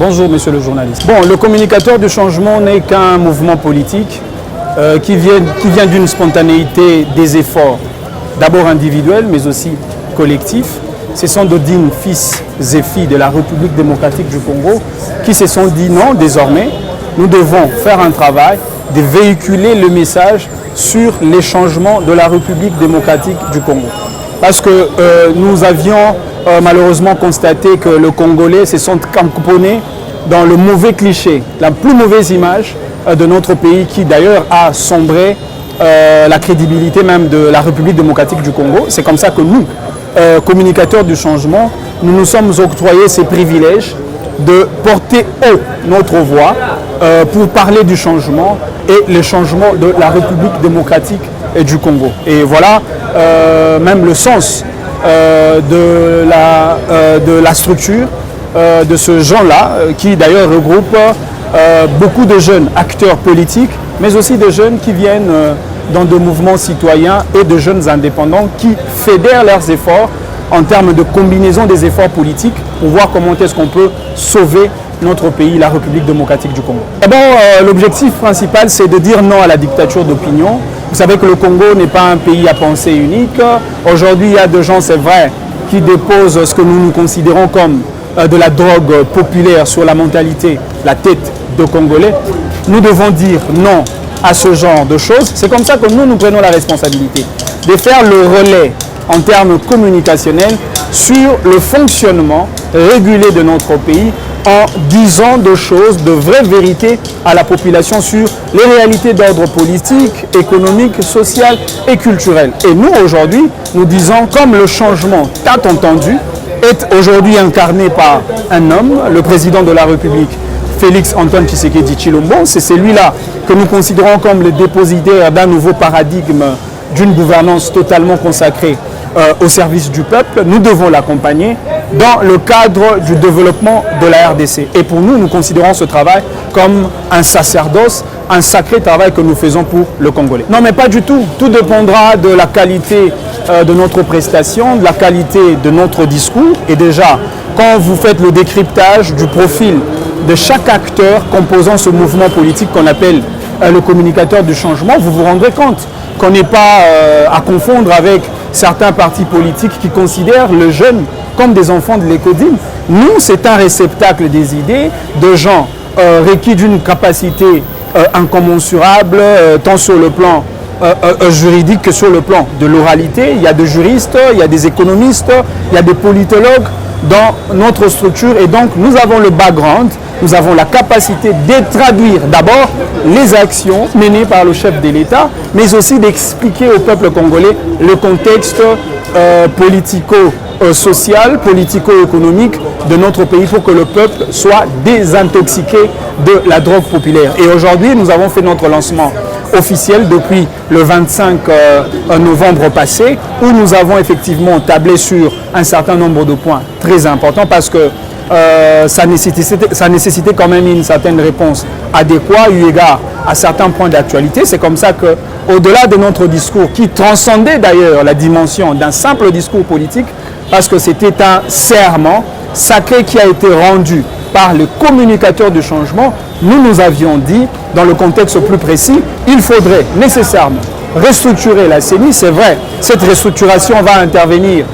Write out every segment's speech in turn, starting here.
Bonjour, monsieur le journaliste. Bon, le communicateur du changement n'est qu'un mouvement politique qui vient d'une spontanéité des efforts, d'abord individuels, mais aussi collectifs. Ce sont de dignes fils et filles de la République démocratique du Congo qui se sont dit non, désormais, nous devons faire un travail de véhiculer le message sur les changements de la République démocratique du Congo. Parce que nous avions malheureusement constaté que le Congolais se sont camponnés dans le mauvais cliché, la plus mauvaise image de notre pays qui d'ailleurs a sombré la crédibilité même de la République démocratique du Congo. C'est comme ça que nous, communicateurs du changement, nous nous sommes octroyés ces privilèges de porter haut notre voix pour parler du changement et le changement de la République démocratique du Congo. Et voilà même le sens de la structure de ce genre-là, qui d'ailleurs regroupe beaucoup de jeunes acteurs politiques, mais aussi de jeunes qui viennent dans des mouvements citoyens et de jeunes indépendants qui fédèrent leurs efforts en termes de combinaison des efforts politiques pour voir comment est-ce qu'on peut sauver notre pays, la République démocratique du Congo. D'abord, l'objectif principal, c'est de dire non à la dictature d'opinion. Vous savez que le Congo n'est pas un pays à pensée unique. Aujourd'hui, il y a des gens, c'est vrai, qui déposent ce que nous considérons comme de la drogue populaire sur la mentalité, la tête de Congolais. Nous devons dire non à ce genre de choses. C'est comme ça que nous prenons la responsabilité de faire le relais en termes communicationnels sur le fonctionnement régulier de notre pays en disant de choses, de vraies vérités à la population sur les réalités d'ordre politique, économique, social et culturel. Et nous, aujourd'hui, nous disons, comme le changement, tant entendu, est aujourd'hui incarné par un homme, le président de la République, Félix Antoine Tshisekedi Tshilombo. C'est celui-là que nous considérons comme le dépositaire d'un nouveau paradigme d'une gouvernance totalement consacrée au service du peuple. Nous devons l'accompagner dans le cadre du développement de la RDC. Et pour nous, nous considérons ce travail comme un sacerdoce, un sacré travail que nous faisons pour le Congolais. Non, mais pas du tout. Tout dépendra de la qualité de notre prestation, de la qualité de notre discours. Et déjà, quand vous faites le décryptage du profil de chaque acteur composant ce mouvement politique qu'on appelle le communicateur du changement, vous vous rendrez compte qu'on n'est pas à confondre avec certains partis politiques qui considèrent le jeune comme des enfants de l'écodine. Nous, c'est un réceptacle des idées de gens requis d'une capacité incommensurable, tant sur le plan juridique que sur le plan de l'oralité. Il y a des juristes, il y a des économistes, il y a des politologues dans notre structure. Et donc, nous avons le background, nous avons la capacité de traduire d'abord les actions menées par le chef de l'État, mais aussi d'expliquer au peuple congolais le contexte politico-social, politico-économique de notre pays pour que le peuple soit désintoxiqué de la drogue populaire. Et aujourd'hui, nous avons fait notre lancement officiel depuis le 25 novembre passé, où nous avons effectivement tablé sur un certain nombre de points très importants parce que ça nécessitait quand même une certaine réponse adéquate eu égard à certains points d'actualité. C'est comme ça qu'au-delà de notre discours, qui transcendait d'ailleurs la dimension d'un simple discours politique, parce que c'était un serment sacré qui a été rendu par le communicateur du changement, nous avions dit, dans le contexte plus précis, il faudrait nécessairement restructurer la CENI. C'est vrai, cette restructuration va intervenir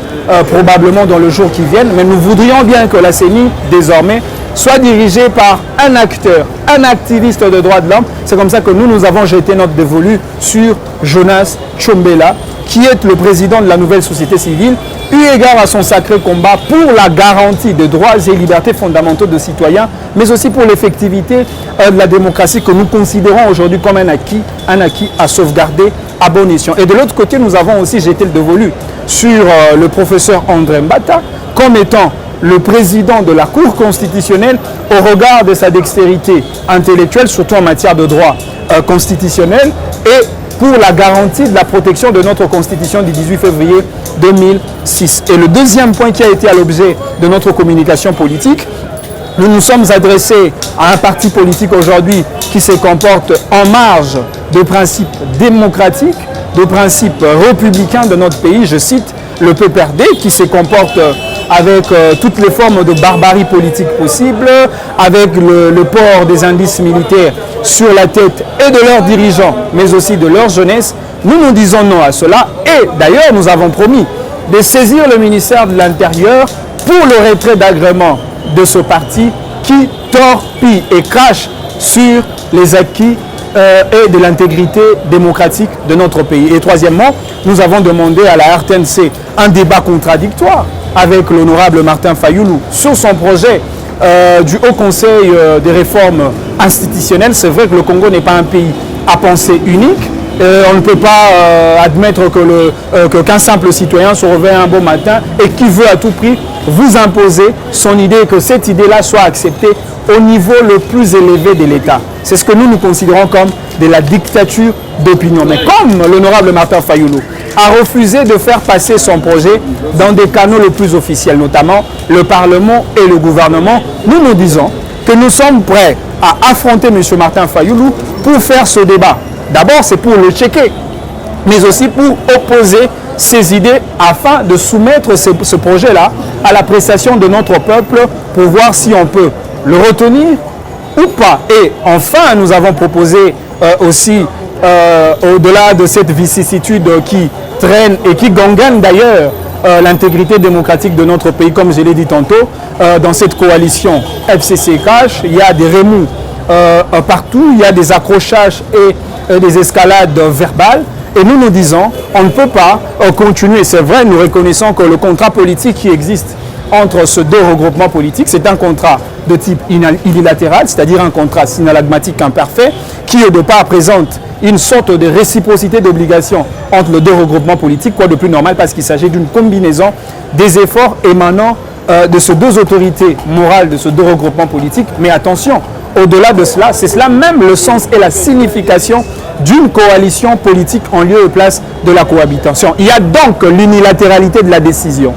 probablement dans le jour qui vient, mais nous voudrions bien que la CENI, désormais, soit dirigée par un acteur, un activiste de droits de l'homme. C'est comme ça que nous avons jeté notre dévolu sur Jonas Tchombela, qui est le président de la nouvelle société civile, eu égard à son sacré combat pour la garantie des droits et libertés fondamentaux de citoyens, mais aussi pour l'effectivité de la démocratie que nous considérons aujourd'hui comme un acquis à sauvegarder à bon escient. Et de l'autre côté, nous avons aussi jeté le dévolu sur le professeur André Mbata, comme étant le président de la Cour constitutionnelle au regard de sa dextérité intellectuelle, surtout en matière de droit constitutionnel, et pour la garantie de la protection de notre Constitution du 18 février 2006. Et le deuxième point qui a été à l'objet de notre communication politique, nous nous sommes adressés à un parti politique aujourd'hui qui se comporte en marge de principes démocratiques, de principes républicains de notre pays. Je cite le PPRD qui se comporte avec toutes les formes de barbarie politique possibles, avec le port des indices militaires sur la tête et de leurs dirigeants, mais aussi de leur jeunesse, nous disons non à cela. Et d'ailleurs, nous avons promis de saisir le ministère de l'Intérieur pour le retrait d'agrément de ce parti qui torpille et crache sur les acquis et de l'intégrité démocratique de notre pays. Et troisièmement, nous avons demandé à la RTNC un débat contradictoire avec l'honorable Martin Fayoulou sur son projet du Haut Conseil des réformes institutionnelles. C'est vrai que le Congo n'est pas un pays à pensée unique. On ne peut pas admettre qu'un simple citoyen se réveille un beau matin et qui veut à tout prix vous imposer son idée et que cette idée-là soit acceptée au niveau le plus élevé de l'État. C'est ce que nous considérons comme de la dictature d'opinion. Mais comme l'honorable Martin Fayoulou a refusé de faire passer son projet dans des canaux les plus officiels, notamment le Parlement et le gouvernement, nous disons que nous sommes prêts à affronter M. Martin Fayoulou pour faire ce débat. D'abord, c'est pour le checker, mais aussi pour opposer ses idées afin de soumettre ce projet-là à l'appréciation de notre peuple pour voir si on peut le retenir ou pas. Et enfin, nous avons proposé aussi, au-delà de cette vicissitude qui traîne et qui gangrène d'ailleurs l'intégrité démocratique de notre pays, comme je l'ai dit tantôt, dans cette coalition FCC-CACH, il y a des remous partout, il y a des accrochages et des escalades verbales. Et nous disons, on ne peut pas continuer. C'est vrai, nous reconnaissons que le contrat politique qui existe entre ces deux regroupements politiques, c'est un contrat de type unilatéral, c'est-à-dire un contrat synalagmatique imparfait, qui au départ présente une sorte de réciprocité d'obligation entre les deux regroupements politiques, quoi de plus normal, parce qu'il s'agit d'une combinaison des efforts émanant de ces deux autorités morales, de ces deux regroupements politiques. Mais attention, au-delà de cela, c'est cela même le sens et la signification d'une coalition politique en lieu et place de la cohabitation. Il y a donc l'unilatéralité de la décision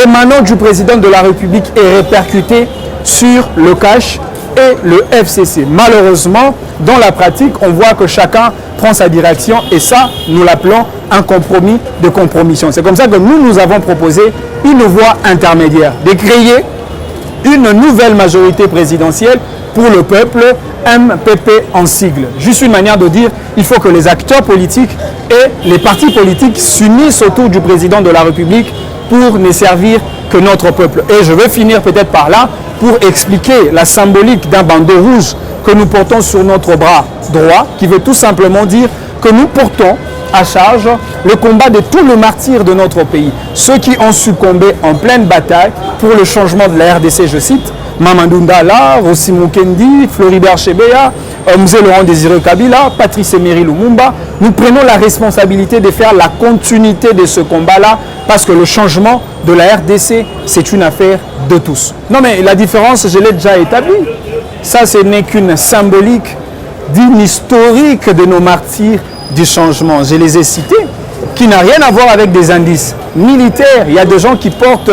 émanant du président de la République est répercutée sur le CACH et le FCC. Malheureusement, dans la pratique, on voit que chacun prend sa direction et ça, nous l'appelons un compromis de compromission. C'est comme ça que nous avons proposé une voie intermédiaire, de créer une nouvelle majorité présidentielle pour le peuple, MPP en sigle. Juste une manière de dire, il faut que les acteurs politiques et les partis politiques s'unissent autour du président de la République pour ne servir que notre peuple. Et je vais finir peut-être par là pour expliquer la symbolique d'un bandeau rouge que nous portons sur notre bras droit, qui veut tout simplement dire que nous portons à charge le combat de tous les martyrs de notre pays, ceux qui ont succombé en pleine bataille pour le changement de la RDC, je cite, Mamadou Ndala, Rossi Mukendi, Floribert Chebeya, Mzee Laurent Désiré Kabila, Patrice Emery Lumumba. Nous prenons la responsabilité de faire la continuité de ce combat-là parce que le changement de la RDC, c'est une affaire de tous. Non mais la différence, je l'ai déjà établie. Ça, ce n'est qu'une symbolique d'une historique de nos martyrs du changement. Je les ai cités, qui n'a rien à voir avec des indices militaires. Il y a des gens qui portent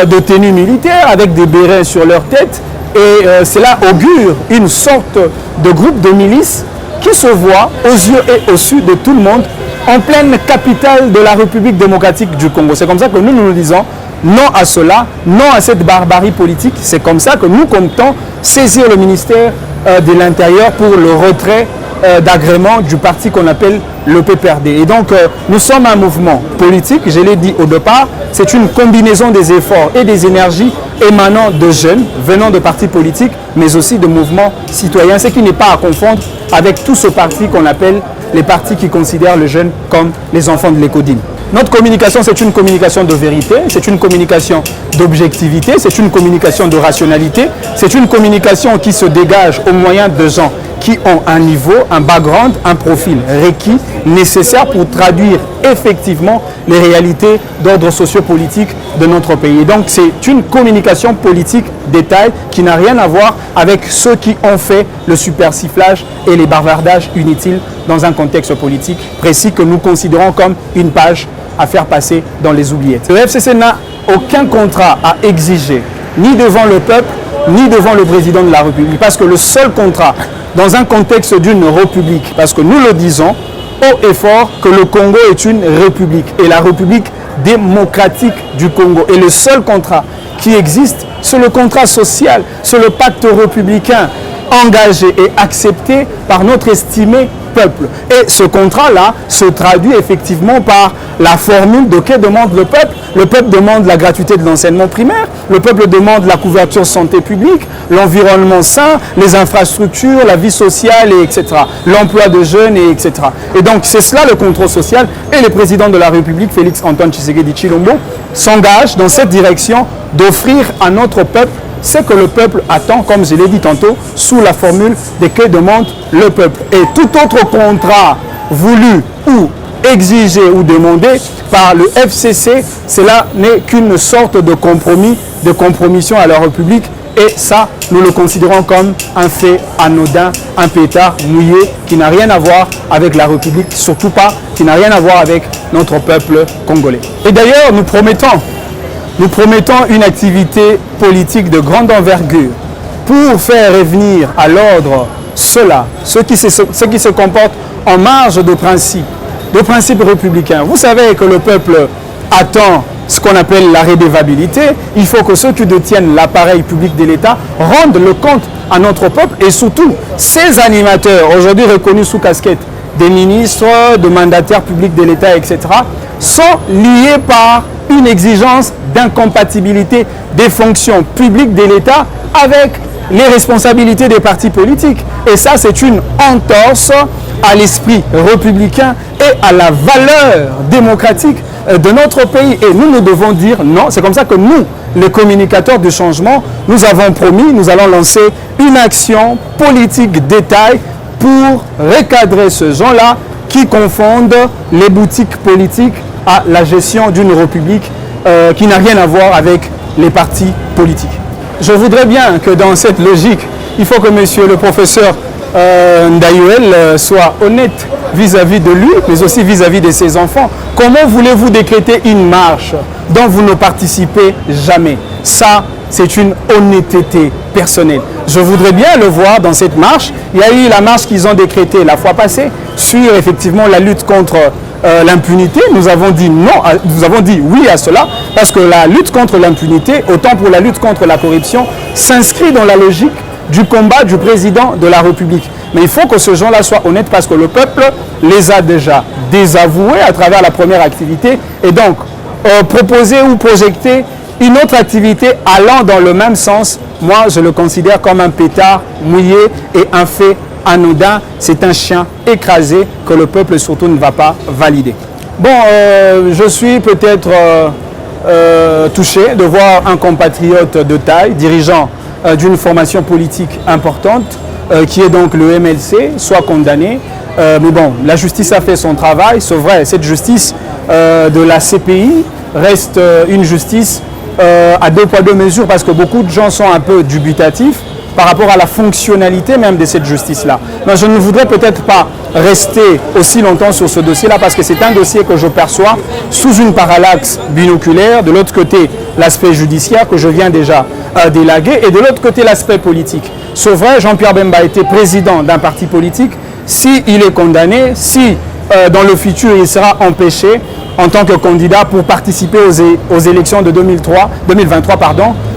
de tenues militaires avec des bérets sur leur tête et cela augure une sorte de groupe de milices qui se voit aux yeux et au su de tout le monde en pleine capitale de la République démocratique du Congo. C'est comme ça que nous disons non à cela, non à cette barbarie politique. C'est comme ça que nous comptons saisir le ministère de l'Intérieur pour le retrait d'agrément du parti qu'on appelle le PPRD. Et donc, nous sommes un mouvement politique, je l'ai dit au départ, c'est une combinaison des efforts et des énergies émanant de jeunes, venant de partis politiques, mais aussi de mouvements citoyens, ce qui n'est pas à confondre avec tout ce parti qu'on appelle les partis qui considèrent les jeunes comme les enfants de l'écodine. Notre communication, c'est une communication de vérité, c'est une communication d'objectivité, c'est une communication de rationalité, c'est une communication qui se dégage au moyen de gens qui ont un niveau, un background, un profil requis, nécessaire pour traduire effectivement les réalités d'ordre sociopolitique de notre pays. Et donc c'est une communication politique détail qui n'a rien à voir avec ceux qui ont fait le supersifflage et les bavardages inutiles dans un contexte politique précis que nous considérons comme une page à faire passer dans les oubliettes. Le FCC n'a aucun contrat à exiger, ni devant le peuple, ni devant le président de la République, parce que le seul contrat dans un contexte d'une république, parce que nous le disons haut et fort que le Congo est une république et la république démocratique du Congo. Et le seul contrat qui existe, c'est le contrat social, c'est le pacte républicain engagé et accepté par notre estimé peuple. Et ce contrat-là se traduit effectivement par la formule de que demande le peuple. Le peuple demande la gratuité de l'enseignement primaire, le peuple demande la couverture santé publique, l'environnement sain, les infrastructures, la vie sociale, et etc. L'emploi de jeunes, et etc. Et donc c'est cela le contrôle social. Et le président de la République, Félix Antoine Tshisekedi Tshilombo, s'engage dans cette direction d'offrir à notre peuple ce que le peuple attend, comme je l'ai dit tantôt, sous la formule de que demande le peuple. Et tout autre contrat voulu ou exigé ou demandé par le FCC, cela n'est qu'une sorte de compromis, de compromission à la République. Et ça, nous le considérons comme un fait anodin, un pétard mouillé qui n'a rien à voir avec la République, surtout pas, qui n'a rien à voir avec notre peuple congolais. Et d'ailleurs, nous promettons une activité politique de grande envergure pour faire revenir à l'ordre ceux qui se comportent en marge de principes républicains. Vous savez que le peuple attend ce qu'on appelle la redevabilité. Il faut que ceux qui détiennent l'appareil public de l'État rendent le compte à notre peuple et surtout ces animateurs, aujourd'hui reconnus sous casquette des ministres, de mandataires publics de l'État, etc., sont liés par une exigence d'incompatibilité des fonctions publiques de l'État avec les responsabilités des partis politiques. Et ça, c'est une entorse à l'esprit républicain et à la valeur démocratique de notre pays. Et nous devons dire non. C'est comme ça que nous, les communicateurs du changement, nous avons promis, nous allons lancer une action politique détail pour recadrer ce genre-là qui confondent les boutiques politiques à la gestion d'une république qui n'a rien à voir avec les partis politiques. Je voudrais bien que dans cette logique, il faut que monsieur le professeur Ndayouel soit honnête vis-à-vis de lui, mais aussi vis-à-vis de ses enfants. Comment voulez-vous décréter une marche dont vous ne participez jamais? Ça, c'est une honnêteté personnelle. Je voudrais bien le voir dans cette marche. Il y a eu la marche qu'ils ont décrétée la fois passée sur effectivement la lutte contre l'impunité. Nous avons dit non, nous avons dit oui à cela parce que la lutte contre l'impunité, autant pour la lutte contre la corruption, s'inscrit dans la logique du combat du président de la République. Mais il faut que ce gens-là soit honnête parce que le peuple les a déjà désavoués à travers la première activité et donc proposer ou projeter une autre activité allant dans le même sens, moi je le considère comme un pétard mouillé et un fait anodin. C'est un chien écrasé que le peuple surtout ne va pas valider. Bon, je suis peut-être touché de voir un compatriote de taille, dirigeant d'une formation politique importante, qui est donc le MLC, soit condamné. Mais bon, la justice a fait son travail, c'est vrai, cette justice de la CPI reste une justice à deux poids deux mesures parce que beaucoup de gens sont un peu dubitatifs par rapport à la fonctionnalité même de cette justice-là. Mais je ne voudrais peut-être pas rester aussi longtemps sur ce dossier-là parce que c'est un dossier que je perçois sous une parallaxe binoculaire. De l'autre côté, l'aspect judiciaire que je viens déjà d'élaguer et de l'autre côté, l'aspect politique. C'est vrai, Jean-Pierre Bemba était président d'un parti politique. S'il est condamné, si dans le futur il sera empêché en tant que candidat pour participer aux élections de 2023,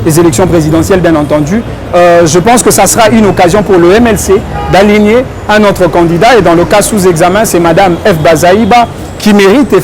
les élections présidentielles bien entendu, je pense que ça sera une occasion pour le MLC d'aligner un autre candidat et dans le cas sous examen, c'est Madame F. Bazaïba qui mérite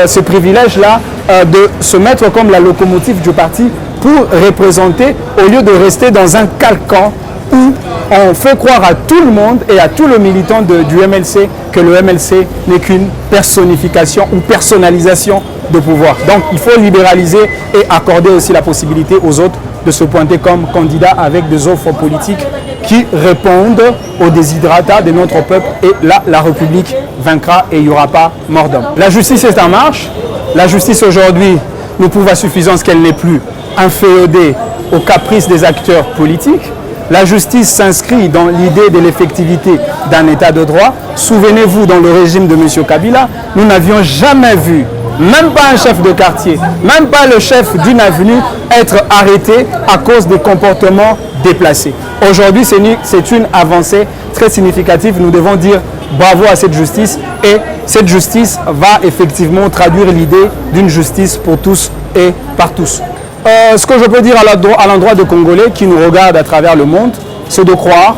ce privilège-là de se mettre comme la locomotive du parti pour représenter au lieu de rester dans un carcan où on fait croire à tout le monde et à tous les militants du MLC que le MLC n'est qu'une personnification ou personnalisation de pouvoir. Donc il faut libéraliser et accorder aussi la possibilité aux autres de se pointer comme candidats avec des offres politiques qui répondent aux desiderata de notre peuple et là la République vaincra et il n'y aura pas mort d'homme. La justice est en marche. La justice aujourd'hui nous prouve à suffisance qu'elle n'est plus inféodée aux caprices des acteurs politiques. La justice s'inscrit dans l'idée de l'effectivité d'un état de droit. Souvenez-vous, dans le régime de M. Kabila, nous n'avions jamais vu, même pas un chef de quartier, même pas le chef d'une avenue, être arrêté à cause des comportements déplacés. Aujourd'hui, c'est une avancée très significative. Nous devons dire bravo à cette justice et cette justice va effectivement traduire l'idée d'une justice pour tous et par tous. Ce que je peux dire à l'endroit des Congolais qui nous regardent à travers le monde, c'est de croire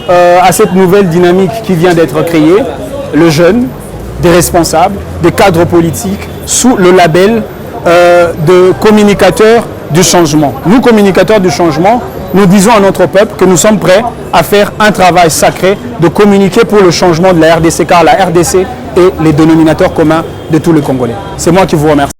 à cette nouvelle dynamique qui vient d'être créée, le jeune, des responsables, des cadres politiques, sous le label de communicateurs du changement. Nous, communicateurs du changement, nous disons à notre peuple que nous sommes prêts à faire un travail sacré de communiquer pour le changement de la RDC, car la RDC est les dénominateurs communs de tous les Congolais. C'est moi qui vous remercie.